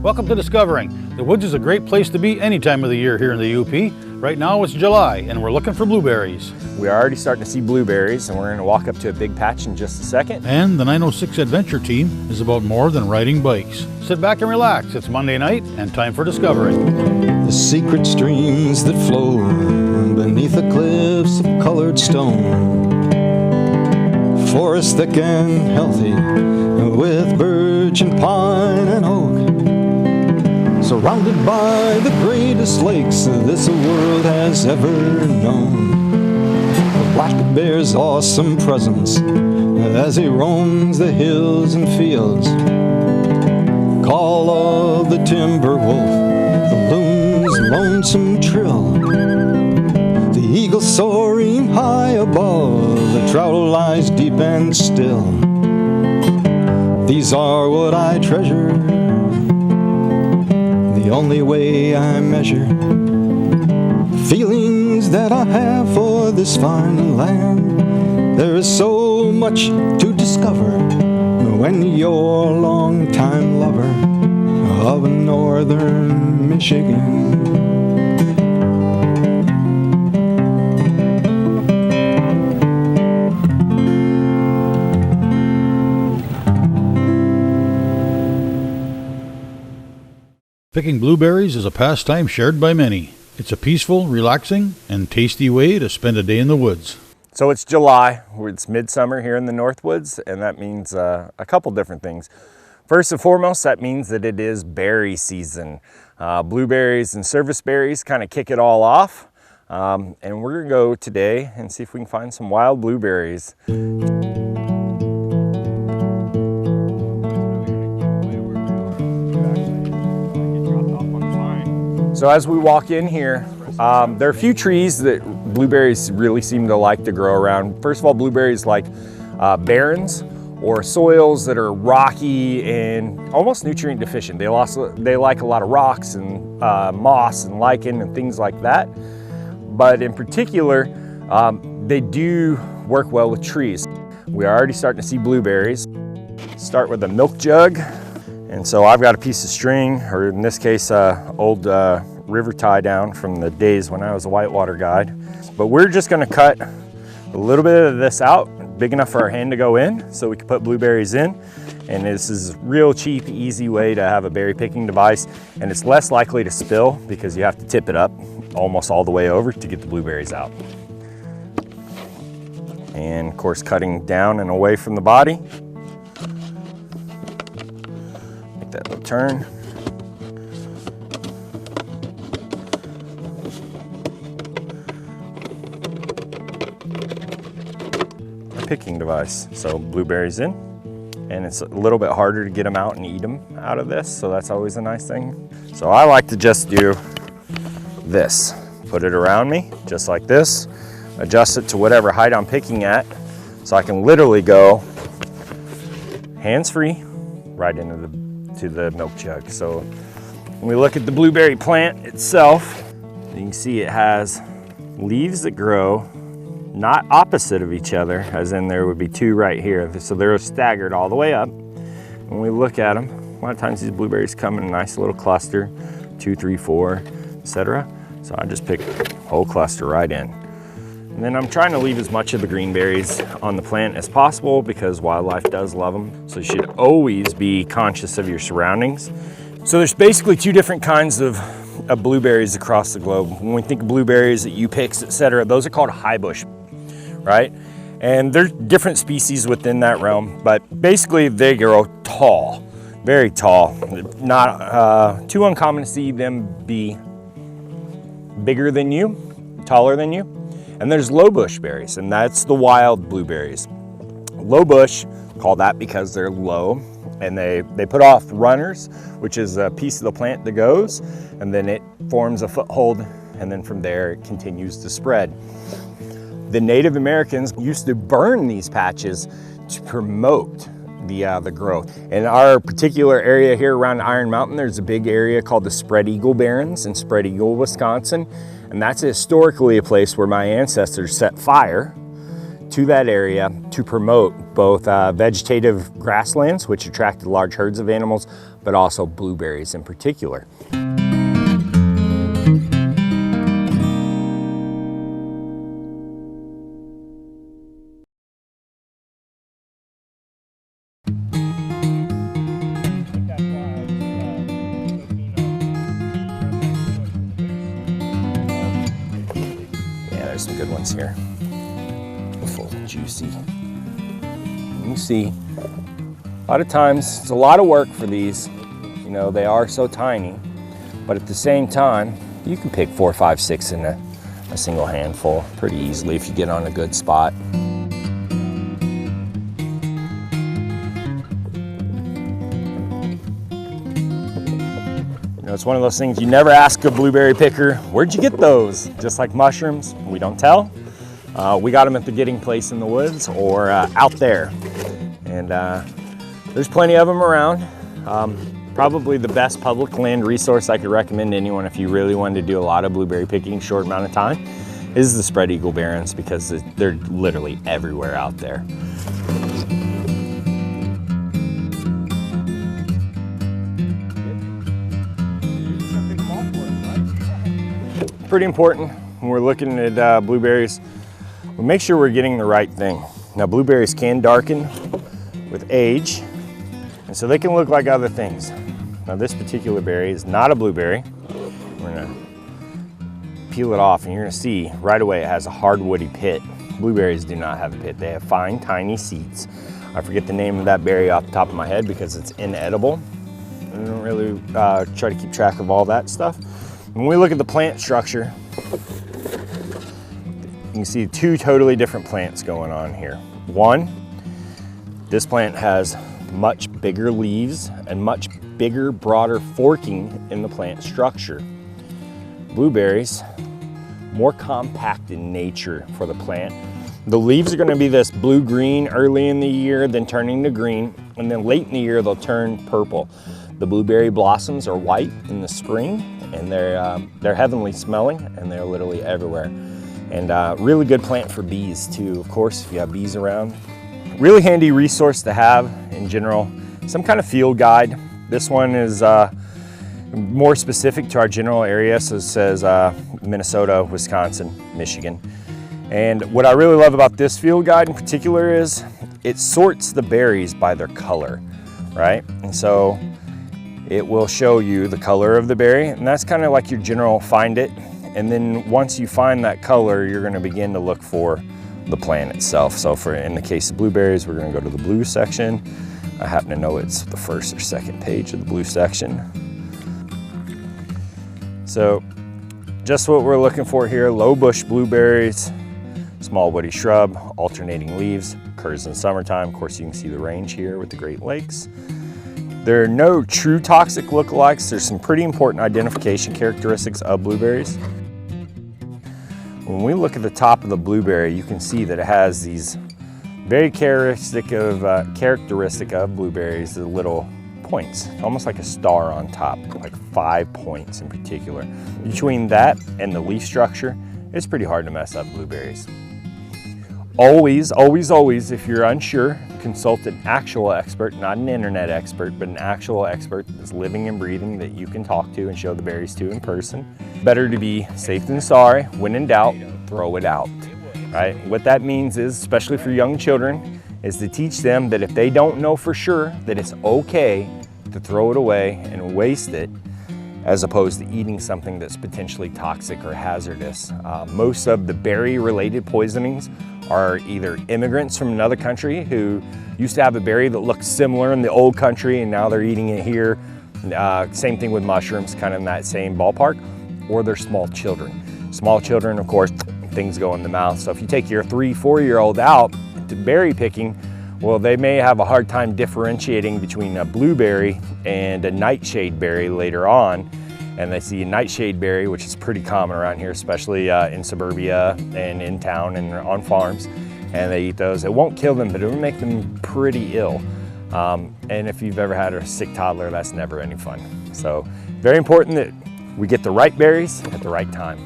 Welcome to Discovering. The woods is a great place to be any time of the year here in the UP. Right now it's July and we're looking for blueberries. We are already starting to see blueberries, and we're going to walk up to a big patch in just a second. And the 906 Adventure Team is about more than riding bikes. Sit back and relax. It's Monday night and time for Discovering. The secret streams that flow beneath the cliffs of colored stone. Forest thick and healthy with birch and pine and oak. Surrounded by the greatest lakes this world has ever known. The black bear's awesome presence as he roams the hills and fields. Call of the timber wolf, the loon's lonesome trill. The eagle soaring high above, the trout lies deep and still. These are what I treasure, the only way I measure feelings that I have for this fine land. There is so much to discover when you're a long-time lover of northern Michigan. Picking blueberries is a pastime shared by many. It's a peaceful, relaxing, and tasty way to spend a day in the woods. So it's July, it's midsummer here in the Northwoods, and that means a couple different things. First and foremost, that means that it is berry season. Blueberries and service berries kind of kick it all off. And we're gonna go today and see if we can find some wild blueberries. So as we walk in here, there are a few trees that blueberries really seem to like to grow around. First of all, blueberries like barrens or soils that are rocky and almost nutrient deficient. They like a lot of rocks and moss and lichen and things like that. But in particular, they do work well with trees. We are already starting to see blueberries. Start with a milk jug. And so I've got a piece of string, or in this case, old river tie down from the days when I was a whitewater guide. But we're just gonna cut a little bit of this out, big enough for our hand to go in, so we can put blueberries in. And this is a real cheap, easy way to have a berry picking device. And it's less likely to spill because you have to tip it up almost all the way over to get the blueberries out. And of course, cutting down and away from the body. That little turn. A picking device. So blueberries in, and it's a little bit harder to get them out and eat them out of this, so that's always a nice thing. So I like to just do this. Put it around me, just like this. Adjust it to whatever height I'm picking at, so I can literally go hands-free right into the milk jug. So when we look at the blueberry plant itself, you can see it has leaves that grow not opposite of each other, as in there would be two right here. So they're staggered all the way up. When we look at them, a lot of times these blueberries come in a nice little cluster, 2, 3, 4, etc. So I just pick a whole cluster right in. And then I'm trying to leave as much of the green berries on the plant as possible because wildlife does love them. So you should always be conscious of your surroundings. So there's basically two different kinds of blueberries across the globe. When we think of blueberries that you pick, etc., those are called high bush, right? And there's different species within that realm, but basically they grow tall, very tall. Not too uncommon to see them be bigger than you, taller than you. And there's low bush berries, and that's the wild blueberries. Low bush, call that because they're low, and they put off runners, which is a piece of the plant that goes, and then it forms a foothold, and then from there it continues to spread. The Native Americans used to burn these patches to promote the growth. In our particular area here around Iron Mountain, there's a big area called the Spread Eagle Barrens in Spread Eagle, Wisconsin. And that's historically a place where my ancestors set fire to that area to promote both vegetative grasslands, which attracted large herds of animals, but but also blueberries in particular. There's some good ones here. Full, juicy. You can see, a lot of times it's a lot of work for these. You know, they are so tiny, but at the same time, you can pick 4, 5, 6 in a single handful pretty easily if you get on a good spot. You know, it's one of those things you never ask a blueberry picker, where'd you get those? Just like mushrooms, we don't tell. We got them at the getting place in the woods or out there. And there's plenty of them around. Probably the best public land resource I could recommend to anyone if you really wanted to do a lot of blueberry picking in a short amount of time is the spread eagle barrens, because they're literally everywhere out there. Pretty important when we're looking at blueberries, we make sure we're getting the right thing. Now, blueberries can darken with age, and so they can look like other things. Now, this particular berry is not a blueberry. We're gonna peel it off, and you're gonna see right away it has a hard woody pit. Blueberries do not have a pit. They have fine, tiny seeds. I forget the name of that berry off the top of my head because it's inedible. I don't really try to keep track of all that stuff. When we look at the plant structure, you can see two totally different plants going on here. One, this plant has much bigger leaves and much bigger, broader forking in the plant structure. Blueberries, more compact in nature for the plant. The leaves are going to be this blue-green early in the year, then turning to green, and then late in the year they'll turn purple. The blueberry blossoms are white in the spring, and they're heavenly smelling, and they're literally everywhere. And really good plant for bees too, of course, if you have bees around. Really handy resource to have in general, some kind of field guide. This one is more specific to our general area, so it says Minnesota, Wisconsin, Michigan. And what I really love about this field guide in particular is it sorts the berries by their color, right? And so it will show you the color of the berry, and that's kind of like your general find it. And then once you find that color, you're going to begin to look for the plant itself. So in the case of blueberries, we're going to go to the blue section. I happen to know it's the first or second page of the blue section. So just what we're looking for here, low bush blueberries, small woody shrub, alternating leaves, occurs in summertime. Of course, you can see the range here with the Great Lakes. There are no true toxic lookalikes. There's some pretty important identification characteristics of blueberries. When we look at the top of the blueberry, you can see that it has these very characteristic of blueberries, the little points, almost like a star on top, like 5 points in particular. Between that and the leaf structure, it's pretty hard to mess up blueberries. Always, always, always, if you're unsure, consult an actual expert, not an internet expert, but an actual expert that's living and breathing that you can talk to and show the berries to in person. Better to be safe than sorry. When in doubt, throw it out, right? What that means is, especially for young children, is to teach them that if they don't know for sure that it's okay to throw it away and waste it, as opposed to eating something that's potentially toxic or hazardous. Most of the berry-related poisonings are either immigrants from another country who used to have a berry that looked similar in the old country and now they're eating it here. Same thing with mushrooms, kind of in that same ballpark, or they're small children. Small children, of course, things go in the mouth. So if you take your 3, 4-year-old out to berry picking, well, they may have a hard time differentiating between a blueberry and a nightshade berry later on. And they see a nightshade berry, which is pretty common around here, especially in suburbia and in town and on farms. And they eat those. It won't kill them, but it will make them pretty ill. And if you've ever had a sick toddler, that's never any fun. So very important that we get the right berries at the right time.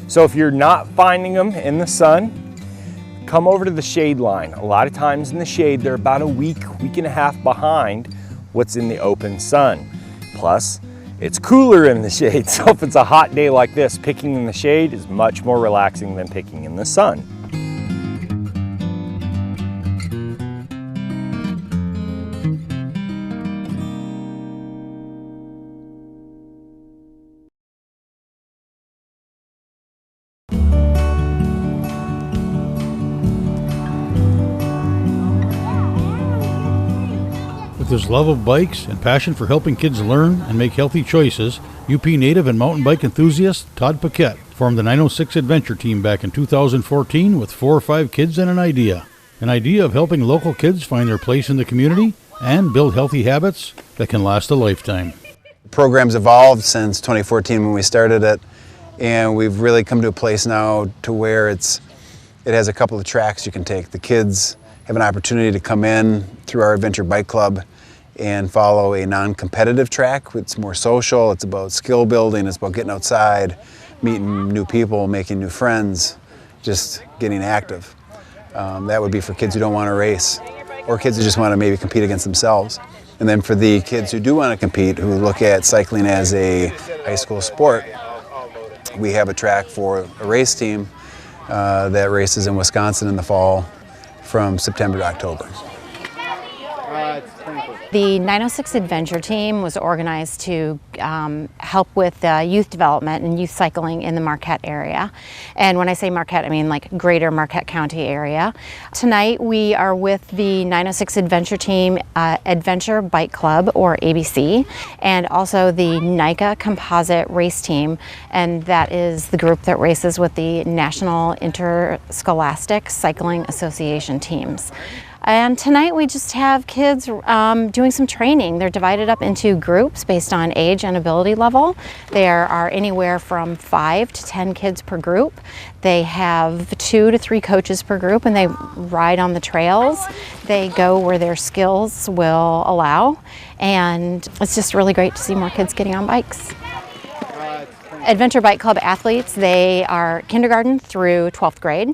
So if you're not finding them in the sun, come over to the shade line. A lot of times in the shade, they're about a week, week and a half behind what's in the open sun. Plus, it's cooler in the shade, so if it's a hot day like this, picking in the shade is much more relaxing than picking in the sun. With his love of bikes and passion for helping kids learn and make healthy choices, UP native and mountain bike enthusiast Todd Paquette formed the 906 Adventure Team back in 2014 with 4 or 5 kids and an idea. An idea of helping local kids find their place in the community and build healthy habits that can last a lifetime. The program's evolved since 2014 when we started it, and we've really come to a place now to where it has a couple of tracks you can take. The kids have an opportunity to come in through our Adventure Bike Club and follow a non-competitive track. It's more social, it's about skill building, it's about getting outside, meeting new people, making new friends, just getting active. That would be for kids who don't want to race, or kids who just want to maybe compete against themselves. And then for the kids who do want to compete, who look at cycling as a high school sport, we have a track for a race team that races in Wisconsin in the fall from September to October. The 906 Adventure Team was organized to help with youth development and youth cycling in the Marquette area. And when I say Marquette, I mean like greater Marquette County area. Tonight we are with the 906 Adventure Team Adventure Bike Club, or ABC, and also the NICA Composite Race Team, and that is the group that races with the National Interscholastic Cycling Association teams. And tonight we just have kids doing some training. They're divided up into groups based on age and ability level. There are anywhere from 5 to 10 kids per group. They have 2 to 3 coaches per group, and they ride on the trails. They go where their skills will allow, and it's just really great to see more kids getting on bikes. Adventure Bike Club athletes, they are kindergarten through 12th grade.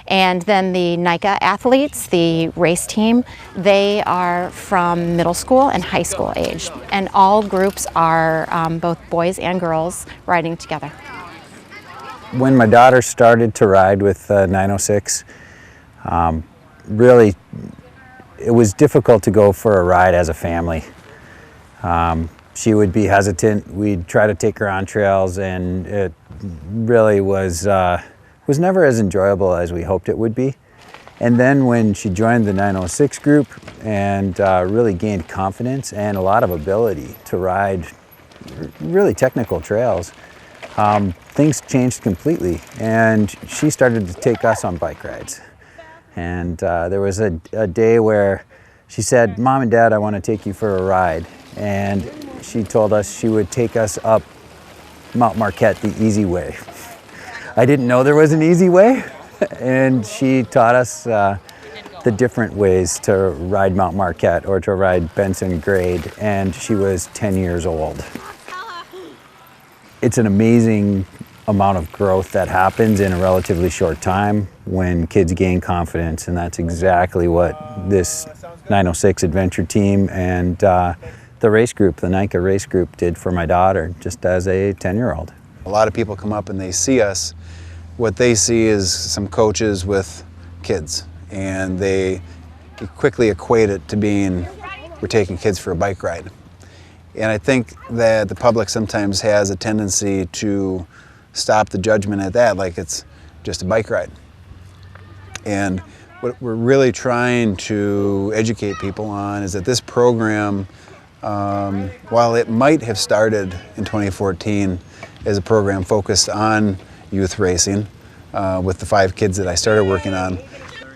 And then the NICA athletes, the race team, they are from middle school and high school age. And all groups are both boys and girls riding together. When my daughter started to ride with 906, really it was difficult to go for a ride as a family. She would be hesitant. We'd try to take her on trails, and it really was never as enjoyable as we hoped it would be. And then when she joined the 906 group and really gained confidence and a lot of ability to ride really technical trails, things changed completely, and she started to take us on bike rides. And there was a day where she said, "Mom and Dad, I want to take you for a ride." And she told us she would take us up Mount Marquette the easy way. I didn't know there was an easy way, and she taught us the different ways to ride Mount Marquette or to ride Benson Grade, and she was 10 years old. It's an amazing amount of growth that happens in a relatively short time when kids gain confidence, and that's exactly what this 906 Adventure Team and the race group, the NICA race group, did for my daughter just as a 10-year-old. A lot of people come up and they see us. What they see is some coaches with kids, and they quickly equate it to being, we're taking kids for a bike ride. And I think that the public sometimes has a tendency to stop the judgment at that, like it's just a bike ride. And what we're really trying to educate people on is that this program, while it might have started in 2014 as a program focused on youth racing with the 5 kids that I started working on,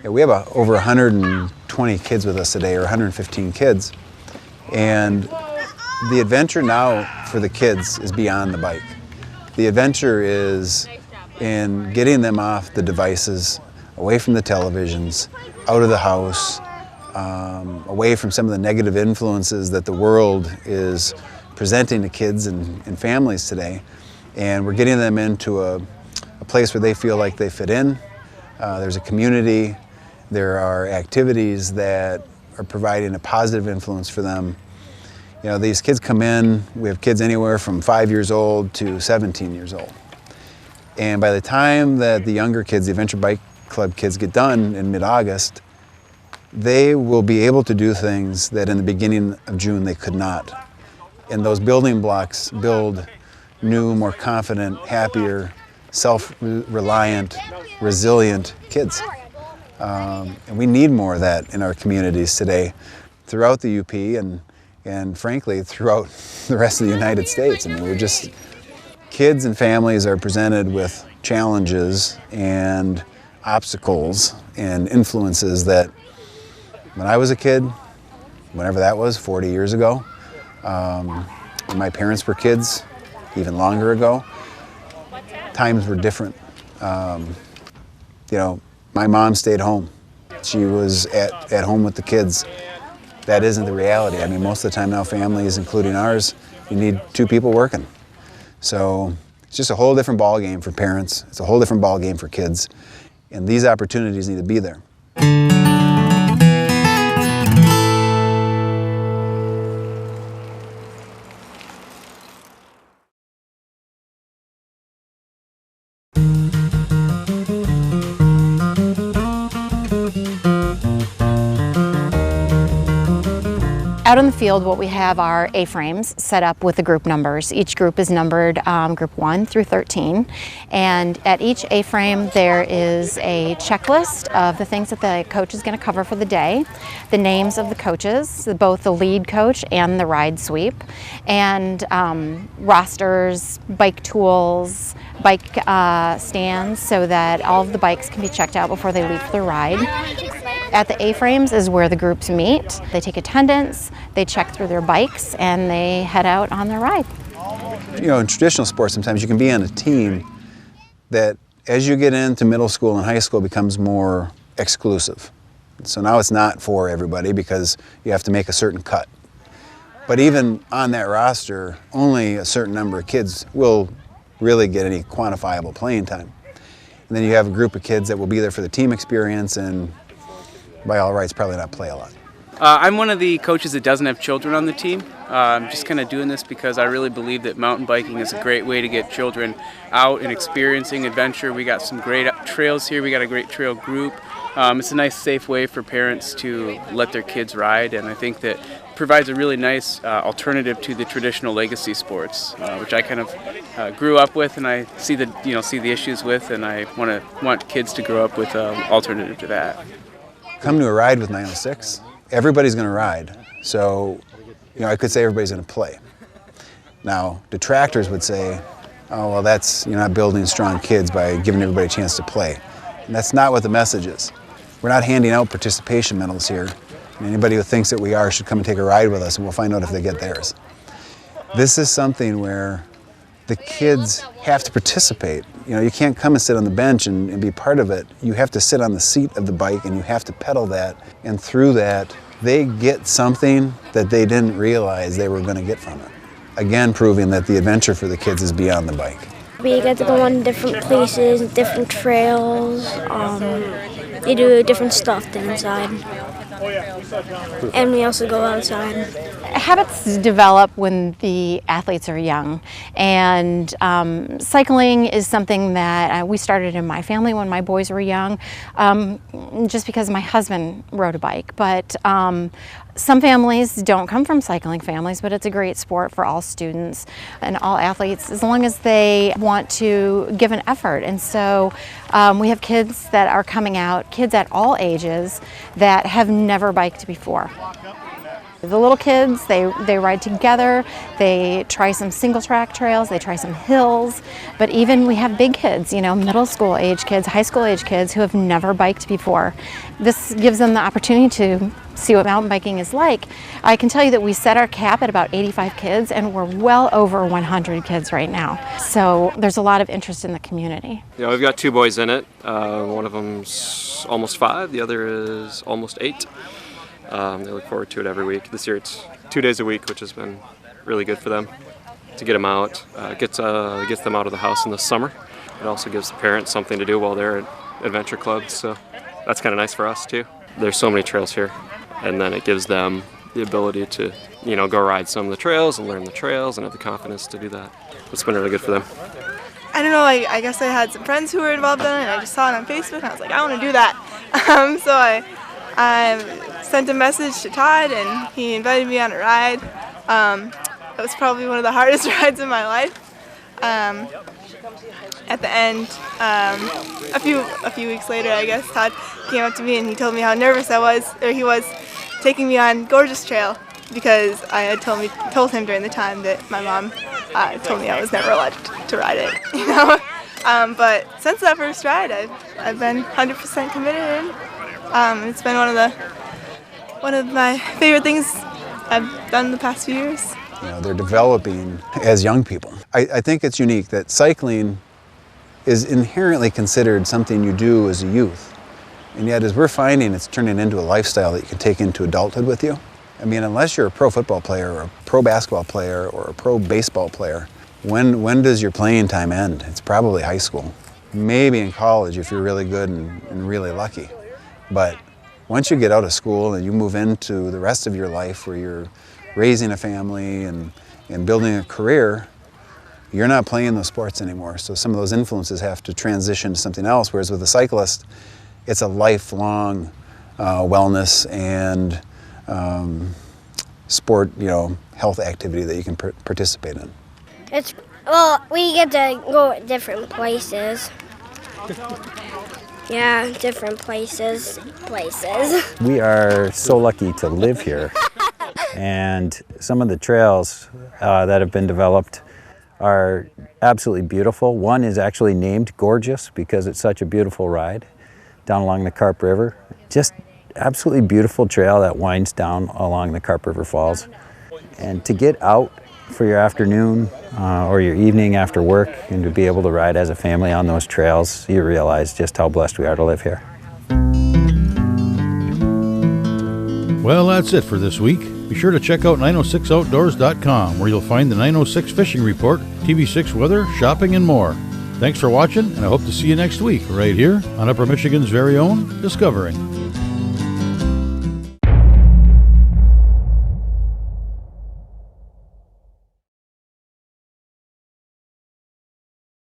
we have over 120 kids with us today, or 115 kids. And the adventure now for the kids is beyond the bike. The adventure is in getting them off the devices, away from the televisions, out of the house, away from some of the negative influences that the world is presenting to kids and families today. And we're getting them into a place where they feel like they fit in. There's a community, there are activities that are providing a positive influence for them. You know, these kids come in, we have kids anywhere from 5 years old to 17 years old. And by the time that the younger kids, the Adventure Bike Club kids, get done in mid-August, they will be able to do things that in the beginning of June they could not. And those building blocks build new, more confident, happier, self-reliant, resilient kids. And we need more of that in our communities today, throughout the UP and frankly throughout the rest of the United States. I mean, we're just, kids and families are presented with challenges and obstacles and influences that when I was a kid, whenever that was, 40 years ago, when my parents were kids, even longer ago, times were different. You know, my mom stayed home. She was at home with the kids. That isn't the reality. I mean, most of the time now, families, including ours, you need 2 people working. So it's just a whole different ball game for parents. It's a whole different ball game for kids. And these opportunities need to be there. Out in the field, what we have are A-frames set up with the group numbers. Each group is numbered group 1 through 13. And at each A-frame, there is a checklist of the things that the coach is going to cover for the day, the names of the coaches, both the lead coach and the ride sweep, and rosters, bike tools, bike stands, so that all of the bikes can be checked out before they leave for the ride. At the A-frames is where the groups meet. They take attendance, they check through their bikes, and they head out on their ride. You know, in traditional sports, sometimes you can be on a team that, as you get into middle school and high school, becomes more exclusive. So now it's not for everybody because you have to make a certain cut. But even on that roster, only a certain number of kids will really get any quantifiable playing time. And then you have a group of kids that will be there for the team experience and by all rights probably not play a lot. I'm one of the coaches that doesn't have children on the team. I'm just kind of doing this because I really believe that mountain biking is a great way to get children out and experiencing adventure. We got some great trails here. We got a great trail group. It's a nice, safe way for parents to let their kids ride, and I think that provides a really nice alternative to the traditional legacy sports, which I kind of grew up with, and I see the issues with, and I want kids to grow up with an alternative to that. Come to a ride with 906. Everybody's going to ride, so I could say everybody's going to play. Now, detractors would say, oh, well, you're not building strong kids by giving everybody a chance to play. And that's not what the message is. We're not handing out participation medals here. And anybody who thinks that we are should come and take a ride with us, and we'll find out if they get theirs. This is something where the kids have to participate. You can't come and sit on the bench and be part of it. You have to sit on the seat of the bike and you have to pedal that. And through that, they get something that they didn't realize they were going to get from it. Again, proving that the adventure for the kids is beyond the bike. We get to go on different places, different trails. They do different stuff than inside. And we also go outside. Habits develop when the athletes are young, and cycling is something that we started in my family when my boys were young, just because my husband rode a bike. But some families don't come from cycling families, but it's a great sport for all students and all athletes as long as they want to give an effort. And so we have kids that are coming out, kids at all ages that have never biked before. The little kids, they ride together, they try some single track trails, they try some hills, but even we have big kids, middle school age kids, high school age kids who have never biked before. This gives them the opportunity to see what mountain biking is like. I can tell you that we set our cap at about 85 kids and we're well over 100 kids right now. So there's a lot of interest in the community. Yeah, we've got 2 boys in it. One of them's almost 5, the other is almost 8. They look forward to it every week. This year it's 2 days a week, which has been really good for them to get them out. Gets them out of the house in the summer. It also gives the parents something to do while they're at adventure clubs, so that's kind of nice for us too. There's so many trails here, and then it gives them the ability to, go ride some of the trails and learn the trails and have the confidence to do that. It's been really good for them. I don't know, I guess I had some friends who were involved in it, and I just saw it on Facebook, and I was like, I want to do that. So I sent a message to Todd, and he invited me on a ride. It was probably one of the hardest rides in my life. At the end, a few weeks later, I guess, Todd came up to me and he told me how nervous he was taking me on Gorgeous Trail, because I had told him during the time that my mom told me I was never allowed to ride it, But since that first ride, I've been 100% committed, and it's been one of my favorite things I've done the past few years. They're developing as young people. I think it's unique that cycling is inherently considered something you do as a youth. And yet, as we're finding, it's turning into a lifestyle that you can take into adulthood with you. I mean, unless you're a pro football player or a pro basketball player or a pro baseball player, when does your playing time end? It's probably high school. Maybe in college if you're really good and really lucky. But once you get out of school and you move into the rest of your life where you're raising a family and building a career, you're not playing those sports anymore. So some of those influences have to transition to something else, whereas with a cyclist, it's a lifelong wellness and sport, health activity that you can participate in. We get to go different places. Yeah, different places. We are so lucky to live here. And some of the trails that have been developed are absolutely beautiful. One is actually named Gorgeous because it's such a beautiful ride down along the Carp River. Just absolutely beautiful trail that winds down along the Carp River Falls. And to get out for your afternoon or your evening after work and to be able to ride as a family on those trails, you realize just how blessed we are to live here. Well, that's it for this week. Be sure to check out 906outdoors.com, where you'll find the 906 Fishing Report, TV6 weather, shopping, and more. Thanks for watching, and I hope to see you next week right here on Upper Michigan's very own Discovering.